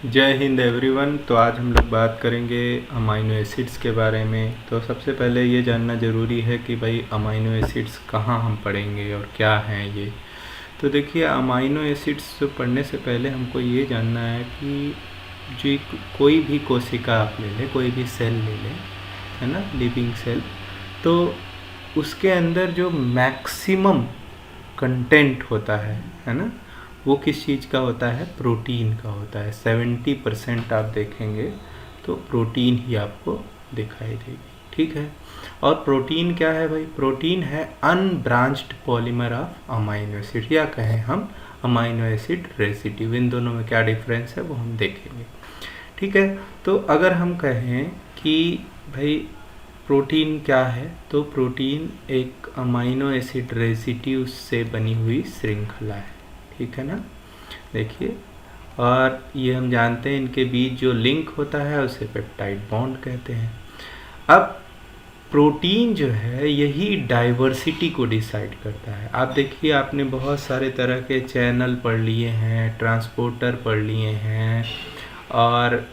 जय हिंद एवरीवन। तो आज हम लोग बात करेंगे अमाइनो एसिड्स के बारे में। तो सबसे पहले ये जानना ज़रूरी है कि भाई अमाइनो एसिड्स कहाँ हम पढ़ेंगे और क्या हैं ये। तो देखिए, अमाइनो एसिड्स पढ़ने से पहले हमको ये जानना है कि जो कोई भी कोशिका आप ले लें, कोई भी सेल ले लें, है ना, लिविंग सेल, तो उसके अंदर जो मैक्सिमम कंटेंट होता है ना, वो किस चीज़ का होता है? प्रोटीन का होता है। 70% आप देखेंगे तो प्रोटीन ही आपको दिखाई देगी, ठीक है। और प्रोटीन क्या है भाई? प्रोटीन है unbranched polymer of amino acid, या कहें हम अमाइनो एसिड रेसिड्यू। इन दोनों में क्या डिफरेंस है वो हम देखेंगे, ठीक है। तो अगर हम कहें कि भाई प्रोटीन क्या है, तो प्रोटीन एक अमाइनो एसिड रेसिड्यू से बनी हुई श्रृंखला है, ठीक है ना। देखिए, और ये हम जानते हैं इनके बीच जो लिंक होता है उसे पेप्टाइड बॉन्ड कहते हैं। अब प्रोटीन जो है यही डाइवर्सिटी को डिसाइड करता है। आप देखिए, आपने बहुत सारे तरह के चैनल पढ़ लिए हैं, ट्रांसपोर्टर पढ़ लिए हैं, और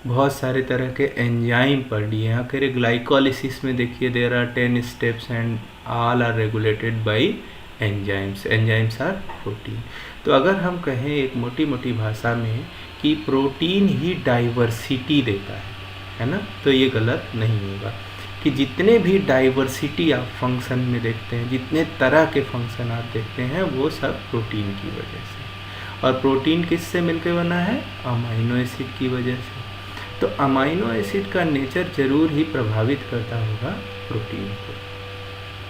बहुत सारे तरह के एंजाइम पढ़ लिए हैं। आखिर ग्लाइकोलिसिस में देखिए, there are 10 steps and all are regulated by enzymes. Enzymes are protein. तो अगर हम कहें एक मोटी मोटी भाषा में कि प्रोटीन ही डाइवर्सिटी देता है ना, तो ये गलत नहीं होगा। कि जितने भी डाइवर्सिटी आप फंक्शन में देखते हैं, जितने तरह के फंक्शन आप देखते हैं, वो सब प्रोटीन की वजह से। और प्रोटीन किससे मिलकर बना है? अमाइनो एसिड की वजह से। तो अमाइनो एसिड का नेचर जरूर ही प्रभावित करता होगा प्रोटीन को।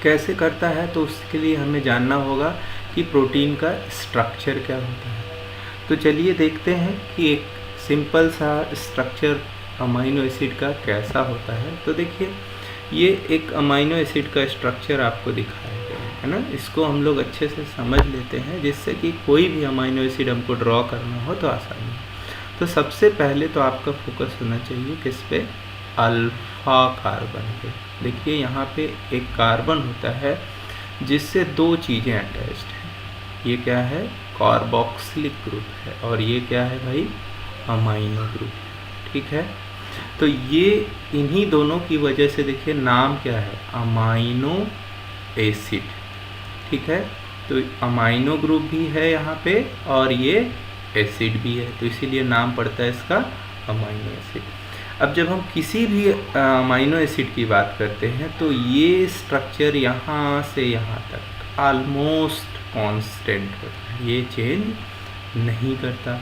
कैसे करता है? तो उसके लिए हमें जानना होगा कि प्रोटीन का स्ट्रक्चर क्या होता है। तो चलिए देखते हैं कि एक सिंपल सा स्ट्रक्चर अमाइनो एसिड का कैसा होता है। तो देखिए, ये एक अमाइनो एसिड का स्ट्रक्चर आपको दिखाया गया है ना। इसको हम लोग अच्छे से समझ लेते हैं, जिससे कि कोई भी अमाइनो एसिड हमको ड्रॉ करना हो तो आसानी हो। तो सबसे पहले तो आपका फोकस होना चाहिए किस पे? अल्फा कार्बन पे। देखिए, यहाँ पे एक कार्बन होता है जिससे दो चीज़ें अटैच्ड हैं। ये क्या है? कार्बोक्सिलिक ग्रुप है, और ये क्या है भाई? अमाइनो ग्रुप, ठीक है। तो ये इन्हीं दोनों की वजह से देखिए नाम क्या है? अमाइनो एसिड, ठीक है। तो अमाइनो ग्रुप भी है यहाँ पे, और ये एसिड भी है, तो इसीलिए नाम पड़ता है इसका अमाइनो एसिड। अब जब हम किसी भी अमाइनो एसिड की बात करते हैं तो ये स्ट्रक्चर यहाँ से यहाँ तक ऑलमोस्ट कांस्टेंट होता है, ये चेंज नहीं करता।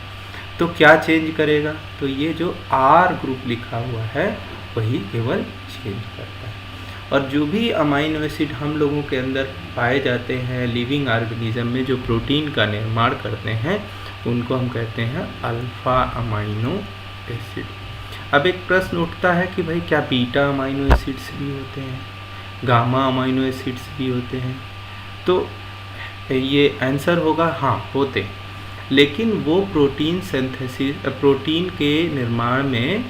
तो क्या चेंज करेगा? तो ये जो आर ग्रुप लिखा हुआ है वही केवल चेंज करता है। और जो भी अमाइनो एसिड हम लोगों के अंदर पाए जाते हैं लिविंग ऑर्गेनिज्म में, जो प्रोटीन का निर्माण करते हैं, उनको हम कहते हैं अल्फा अमाइनो एसिड। अब एक प्रश्न उठता है कि भाई क्या बीटा अमाइनो एसिड्स भी होते हैं, गामा अमाइनो एसिड्स भी होते हैं? तो ये आंसर होगा हाँ, होते हैं, लेकिन वो प्रोटीन सिंथेसिस, प्रोटीन के निर्माण में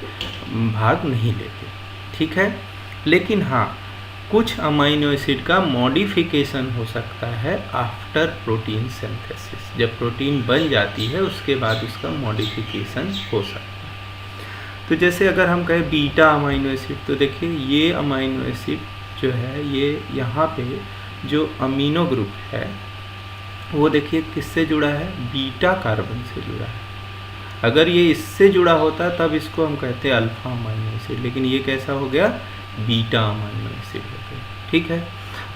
भाग नहीं लेते, ठीक है। लेकिन हाँ, कुछ अमाइनो एसिड का मॉडिफिकेशन हो सकता है आफ्टर प्रोटीन सिंथेसिस। जब प्रोटीन बन जाती है उसके बाद उसका मॉडिफिकेशन हो सकता है। तो जैसे अगर हम कहें बीटा अमाइनो एसिड, तो देखिए ये अमाइनो एसिड जो है, ये यहाँ पे जो अमीनो ग्रुप है वो देखिए किससे जुड़ा है? बीटा कार्बन से जुड़ा है। अगर ये इससे जुड़ा होता तब इसको हम कहते हैं अल्फा अमाइनो एसिड, लेकिन ये कैसा हो गया? बीटा अमाइनो एसिड हो गया, ठीक है।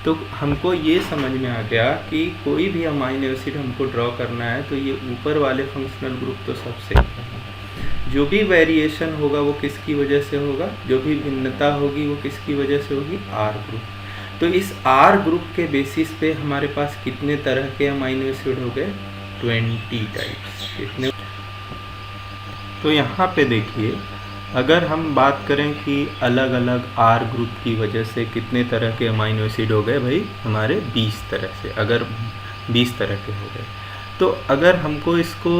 तो हमको ये समझ में आ गया कि कोई भी अमाइनो एसिड हमको ड्रॉ करना है तो ये ऊपर वाले फंक्शनल ग्रुप तो सबसे होगा। जो भी वेरिएशन होगा वो किसकी वजह से होगा? जो भी भिन्नता होगी वो किसकी वजह से होगी? R group. तो इस आर ग्रुप के बेसिस पे हमारे पास कितने तरह के अमाइनो एसिड हो गए? 20 टाइप्स। कितने? तो यहाँ पे देखिए, अगर हम बात करें कि अलग अलग आर ग्रुप की वजह से कितने तरह के अमाइनो एसिड हो गए भाई? हमारे 20 तरह से। अगर 20 तरह के हो गए, तो अगर हमको इसको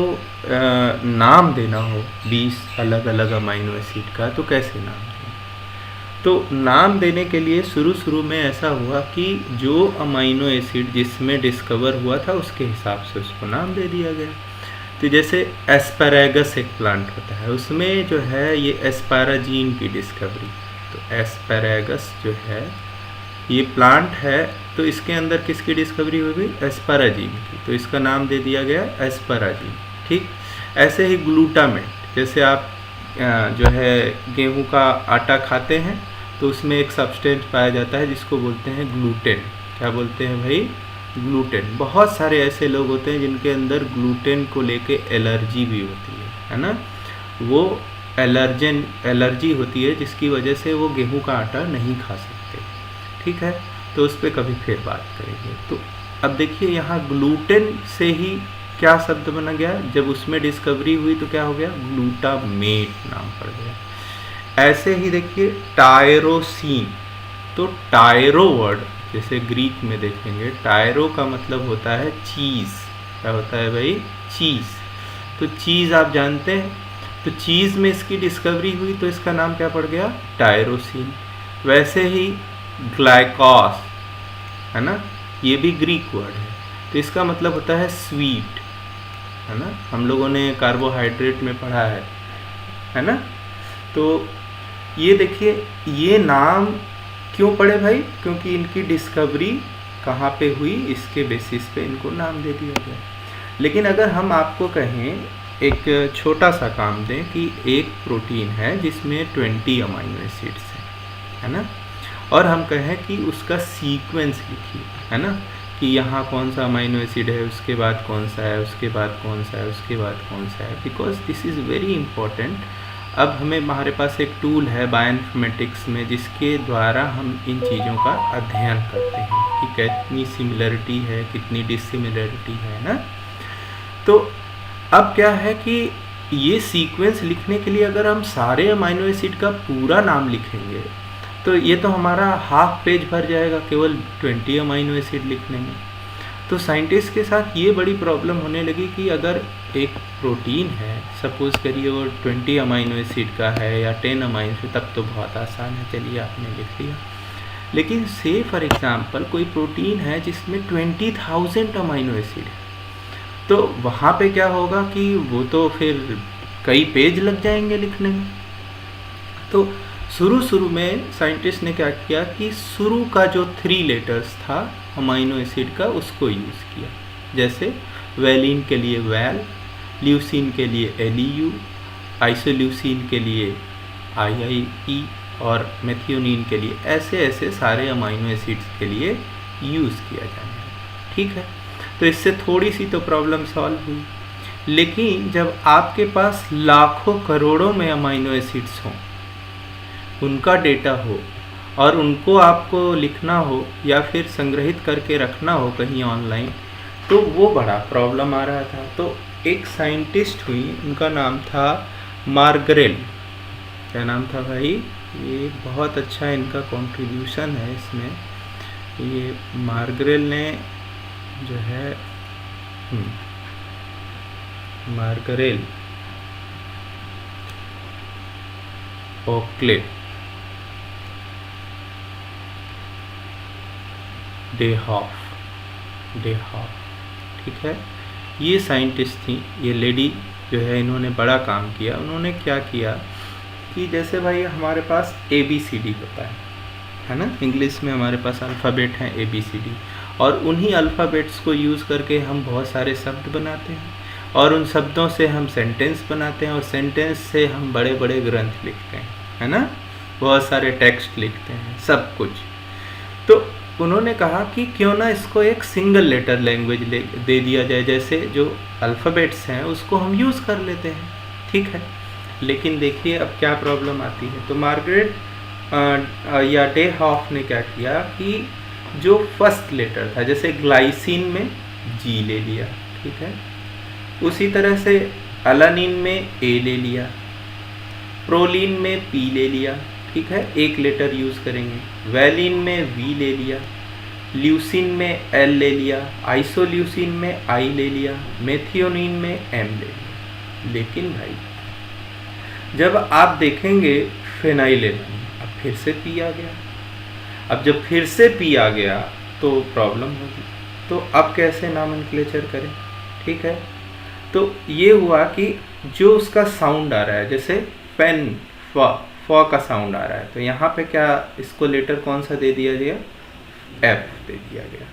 नाम देना हो 20 अलग अलग अमाइनो एसिड का, तो कैसे नाम दें? तो नाम देने के लिए शुरू में ऐसा हुआ कि जो अमाइनो एसिड जिसमें डिस्कवर हुआ था उसके हिसाब से उसको नाम दे दिया गया। तो जैसे एस्पैरागस एक प्लांट होता है, उसमें जो है ये एस्पैराजीन की डिस्कवरी। तो एस्पैरागस जो है ये प्लांट है, तो इसके अंदर किसकी डिस्कवरी हो गई? एस्पैराजीन की, तो इसका नाम दे दिया गया एस्पैराजीन। ठीक, ऐसे ही ग्लूटामेट, जैसे आप जो है गेहूं का आटा खाते हैं तो उसमें एक सब्सटेंस पाया जाता है जिसको बोलते हैं ग्लूटेन। क्या बोलते हैं भाई? ग्लूटेन। बहुत सारे ऐसे लोग होते हैं जिनके अंदर ग्लूटेन को लेके एलर्जी भी होती है ना, वो एलर्जी होती है जिसकी वजह से वो गेहूं का आटा नहीं खा सकते। ठीक है, तो उस पर कभी फिर बात करेंगे। तो अब देखिए यहाँ ग्लूटेन से ही क्या शब्द बना गया, जब उसमें डिस्कवरी हुई तो क्या हो गया? ग्लूटामेट नाम पड़ गया। ऐसे ही देखिए टायरोसिन, तो टायरो वर्ड जैसे ग्रीक में देखेंगे, टायरो का मतलब होता है चीज़। क्या होता है भाई? चीज़। तो चीज़ आप जानते हैं, तो चीज़ में इसकी डिस्कवरी हुई तो इसका नाम क्या पड़ गया? टायरोसिन। वैसे ही ग्लाइकोस है ना, ये भी ग्रीक वर्ड है, तो इसका मतलब होता है स्वीट, है ना, हम लोगों ने कार्बोहाइड्रेट में पढ़ा है ना। तो ये देखिए, ये नाम क्यों पड़े भाई? क्योंकि इनकी डिस्कवरी कहाँ पे हुई, इसके बेसिस पे इनको नाम दे दिया गया। लेकिन अगर हम आपको कहें, एक छोटा सा काम दें कि एक प्रोटीन है जिसमें 20 अमाइनो एसिड्स है ना, और हम कहें कि उसका सीक्वेंस लिखिए, है ना, कि यहाँ कौन सा अमाइनो एसिड है, उसके बाद कौन सा है, उसके बाद कौन सा है, उसके बाद कौन सा है, because this is very important. अब हमारे पास एक टूल है बायोइन्फॉर्मेटिक्स में जिसके द्वारा हम इन चीज़ों का अध्ययन करते हैं कि कितनी सिमिलरिटी है, कितनी डिसिमिलरिटी है ना। तो अब क्या है कि ये सीक्वेंस लिखने के लिए अगर हम सारे अमाइनो एसिड का पूरा नाम लिखेंगे तो ये तो हमारा हाफ पेज भर जाएगा केवल 20 अमाइनो एसिड लिखने में। तो साइंटिस्ट के साथ ये बड़ी प्रॉब्लम होने लगी कि अगर एक प्रोटीन है, सपोज़ करिए वो 20 अमाइनो एसिड का है या 10 अमाइनो एसिड, तब तो बहुत आसान है, चलिए आपने लिख दिया। लेकिन से फॉर एग्ज़ाम्पल कोई प्रोटीन है जिसमें 20,000 अमाइनो एसिड है, तो वहाँ पे क्या होगा कि वो तो फिर कई पेज लग जाएंगे लिखने में। तो शुरू में साइंटिस्ट ने क्या किया कि शुरू का जो 3 लेटर्स था अमाइनो एसिड का उसको यूज़ किया, जैसे वैलिन के लिए वैल, ल्यूसिन के लिए LEU, आइसोल्यूसिन के लिए IIE और मेथियोनिन के लिए, ऐसे सारे अमाइनो एसिड्स के लिए यूज़ किया जाएगा। ठीक है, तो इससे थोड़ी सी तो प्रॉब्लम सॉल्व हुई। लेकिन जब आपके पास लाखों करोड़ों में अमाइनो एसिड्स हों, उनका डेटा हो और उनको आपको लिखना हो या फिर संग्रहित करके रखना हो कहीं ऑनलाइन, तो वो बड़ा प्रॉब्लम आ रहा था। तो एक साइंटिस्ट हुई, उनका नाम था मार्गरेल। क्या नाम था भाई? ये बहुत अच्छा इनका कंट्रीब्यूशन है इसमें। ये मार्गरेल ने जो है मार्गरेल ओक्ले डेहॉफ, ठीक है, ये साइंटिस्ट थी, ये लेडी जो है, इन्होंने बड़ा काम किया। उन्होंने क्या किया कि जैसे भाई हमारे पास ABCD होता है ना, इंग्लिश में हमारे पास अल्फ़ाबेट हैं ABCD, और उन्हीं अल्फ़ाबेट्स को यूज़ करके हम बहुत सारे शब्द बनाते हैं और उन शब्दों से हम सेंटेंस बनाते हैं और सेंटेंस से हम बड़े बड़े ग्रंथ लिखते हैं, है ना, बहुत सारे टेक्स्ट लिखते हैं, सब कुछ। तो उन्होंने कहा कि क्यों ना इसको एक सिंगल लेटर लैंग्वेज दे दिया जाए, जैसे जो अल्फ़ाबेट्स हैं उसको हम यूज़ कर लेते हैं। ठीक है, लेकिन देखिए अब क्या प्रॉब्लम आती है। तो मार्गरेट या डेहॉफ ने क्या किया कि जो फर्स्ट लेटर था, जैसे ग्लाइसिन में G ले लिया, ठीक है, उसी तरह से अलानिन में A ले लिया, प्रोलिन में P ले लिया, ठीक है, एक लेटर यूज़ करेंगे, वैलिन में V ले लिया, ल्यूसिन में L ले लिया, आइसोल्यूसिन में I ले लिया, मेथियोनिन में M ले लिया। लेकिन भाई जब आप देखेंगे फेनाइलेलाइन, अब फिर से P आ गया। अब जब फिर से P आ गया तो प्रॉब्लम होगी। तो अब कैसे नॉमेनक्लेचर करें? ठीक है, तो ये हुआ कि जो उसका साउंड आ रहा है, जैसे पेन, फ का साउंड आ रहा है, तो यहाँ पे क्या इसको लेटर कौन सा दे दिया गया, एफ दे दिया गया।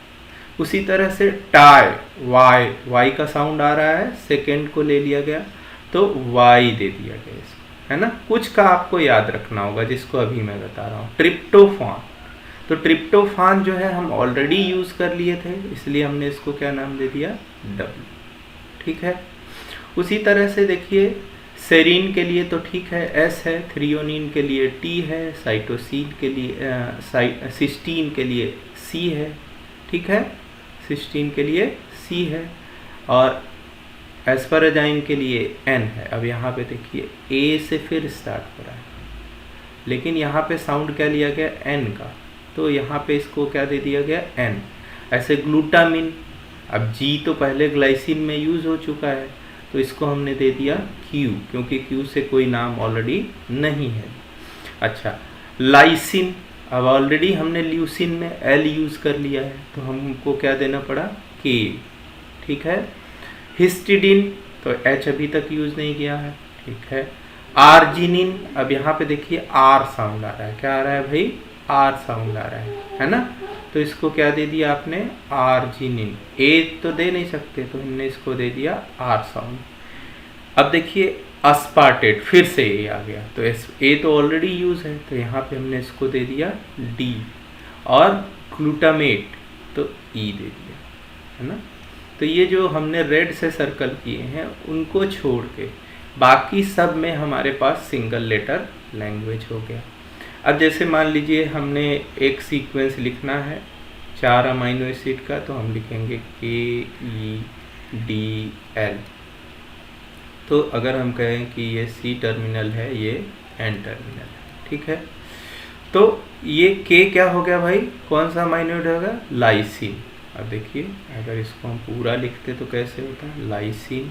उसी तरह से टाई, वाई, वाई का साउंड आ रहा है, सेकेंड को ले लिया गया तो वाई दे दिया गया इसको, है ना। कुछ का आपको याद रखना होगा जिसको अभी मैं बता रहा हूँ। ट्रिप्टोफान, तो ट्रिप्टोफान जो है हम ऑलरेडी यूज़ कर लिए थे, इसलिए हमने इसको क्या नाम दे दिया, डब्ल्यू। ठीक है। उसी तरह से देखिए सेरीन के लिए तो ठीक है एस है, थ्रियोनिन के लिए टी है, साइटोसिन के लिए सिस्टीन के लिए सी है। ठीक है, सिस्टीन के लिए सी है, और एस्पाराजाइन के लिए एन है। अब यहाँ पे देखिए ए से फिर स्टार्ट हो रहा है, लेकिन यहाँ पे साउंड क्या लिया गया, एन का, तो यहाँ पे इसको क्या दे दिया गया, एन। ऐसे ग्लूटामिन, अब जी तो पहले ग्लाइसिन में यूज़ हो चुका है, तो इसको हमने दे दिया क्यू, क्योंकि क्यू से कोई नाम ऑलरेडी नहीं है। अच्छा, लाइसिन, अब ऑलरेडी हमने ल्यूसिन में एल यूज़ कर लिया है, तो हमको क्या देना पड़ा, के। ठीक है। हिस्टिडिन, तो एच अभी तक यूज़ नहीं किया है। ठीक है। आर्जिनिन, अब यहाँ पे देखिए आर साउंड आ रहा है, क्या आ रहा है भाई, आर साउंड आ रहा है ना, तो इसको क्या दे दिया आपने, आर्जिनिन। ए तो दे नहीं सकते, तो हमने इसको दे दिया आर साउंड। अब देखिए अस्पार्टेट, फिर से ए आ गया, तो ए तो ऑलरेडी यूज़ है, तो यहाँ पे हमने इसको दे दिया डी, और ग्लूटामेट तो ई दे दिया, है ना। तो ये जो हमने रेड से सर्कल किए हैं उनको छोड़ के बाकी सब में हमारे पास सिंगल लेटर लैंग्वेज हो गया। अब जैसे मान लीजिए हमने एक सीक्वेंस लिखना है 4 अमाइनो एसिड का, तो हम लिखेंगे KEDL। तो अगर हम कहें कि ये C टर्मिनल है, ये N टर्मिनल है। ठीक है। तो ये K क्या हो गया भाई, कौन सा अमाइनो एसिड होगा, लाइसिन। अब देखिए अगर इसको हम पूरा लिखते तो कैसे होता है, लाइसिन।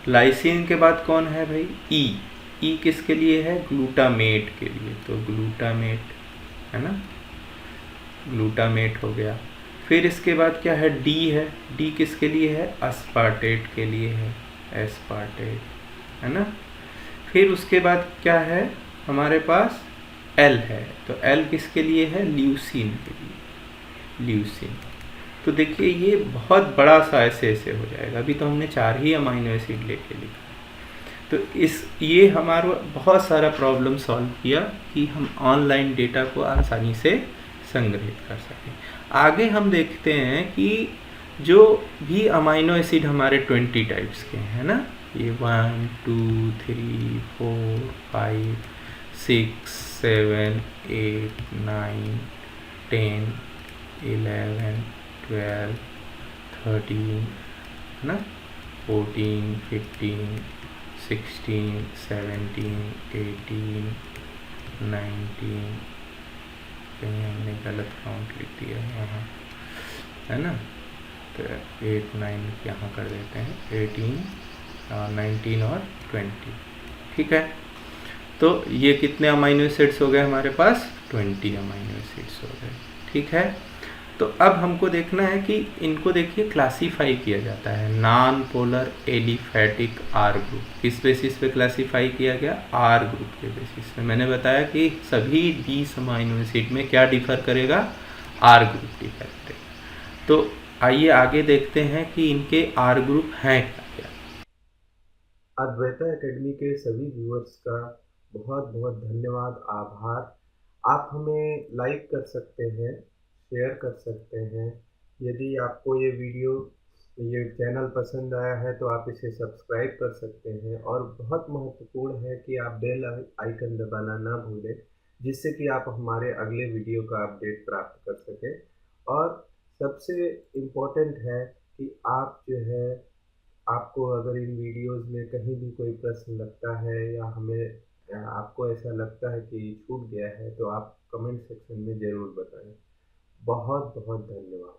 लाइसिन के बाद कौन है भाई, ई। ई किसके लिए है, ग्लूटामेट के लिए, तो ग्लूटामेट, है ना, ग्लूटामेट हो गया। फिर इसके बाद क्या है, डी है, डी किसके लिए है, अस्पार्टेट के लिए है, एस्पार्टेट, है ना। फिर उसके बाद क्या है हमारे पास, एल है, तो एल किसके लिए है, ल्यूसिन के लिए, ल्यूसिन। तो देखिए ये बहुत बड़ा सा ऐसे हो जाएगा। अभी तो हमने 4 ही अमाइनो एसिड लेके लिखा, तो ये हमारा बहुत सारा प्रॉब्लम सॉल्व किया कि हम ऑनलाइन डेटा को आसानी से संग्रहित कर सकें। आगे हम देखते हैं कि जो भी अमाइनो एसिड हमारे 20 टाइप्स के हैं ना, ये 1 2 3 4 5 6 7 8 9 10 11 12 13, है ना, 14 15 16 17 18 19, कहीं हमने गलत काउंट लिख दिया है यहाँ, है ना, तो 8 9 यहाँ कर देते हैं, 18 19 और 20। ठीक है। तो ये कितने अमाइनो एसिड्स हो गए हमारे पास, 20 अमाइनो एसिड्स हो गए। ठीक है। तो अब हमको देखना है कि इनको देखिए क्लासीफाई किया जाता है, non polar aliphatic R group. किस बेसिस पे क्लासीफाई किया गया, आर ग्रुप के बेसिस पे। मैंने बताया कि सभी 20 अमाइनो एसिड में क्या डिफर करेगा, आर ग्रुप डिफर करेगा। तो आइए आगे देखते हैं कि इनके आर ग्रुप हैं क्या। अद्वैता एकेडमी के सभी व्यूअर्स का बहुत बहुत धन्यवाद, आभार। आप हमें लाइक कर सकते हैं, शेयर कर सकते हैं। यदि आपको ये चैनल पसंद आया है तो आप इसे सब्सक्राइब कर सकते हैं, और बहुत महत्वपूर्ण है कि आप बेल आइकन दबाना ना भूलें, जिससे कि आप हमारे अगले वीडियो का अपडेट प्राप्त कर सकें। और सबसे इम्पोर्टेंट है कि आप जो है, आपको अगर इन वीडियोस में कहीं भी कोई प्रश्न लगता है या आपको ऐसा लगता है कि छूट गया है, तो आप कमेंट सेक्शन में ज़रूर बताएं। बहुत बहुत धन्यवाद।